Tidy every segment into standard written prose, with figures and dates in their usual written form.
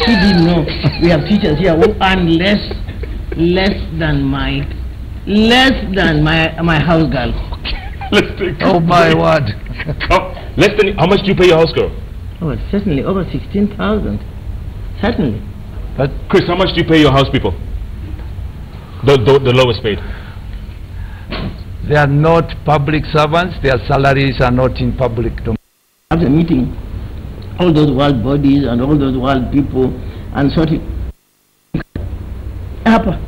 He didn't know. We have teachers here who earn less than my house girl. Oh my word. Less than, how much do you pay your house girl? Oh, certainly over 16,000. Certainly. But Chris, how much do you pay your house people? The lowest paid. They are not public servants. Their salaries are not in public domain. After meeting all those world bodies and all those world people and sorting. Hapa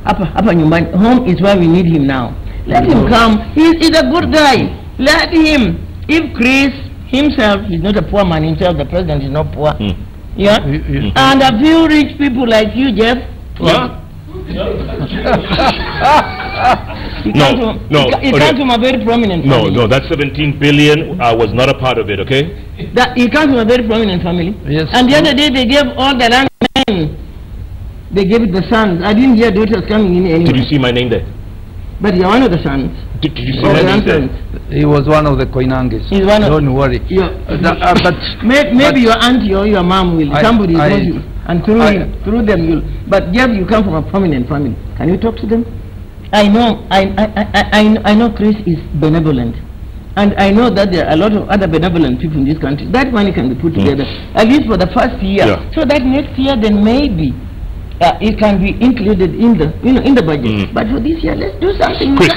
nyumbani. Home is where we need him now. Let him come. He's a good guy. Let him. If Chris himself is not a poor man himself, the president is not poor. Yeah? And a few rich people like you, Jeff. What? He comes from a very prominent family. No, that 17 billion was not a part of it, okay? He comes from a very prominent family. Yes. And the other day they gave all the land men. They gave it the sons. I didn't hear daughters coming in anyway. Did you see my name there? But you're one of the sons. Did you see my name there? He was one of the Koinanges. He's one of. Don't worry. Maybe your auntie or your mom will. Somebody knows you. And through them you'll. But Jeff, you come from a prominent family. Can you talk to them? I know Chris is benevolent. And I know that there are a lot of other benevolent people in this country. That money can be put together, at least for the first year. Yeah. So that next year then maybe it can be included in the budget. But for this year, let's do something. Chris,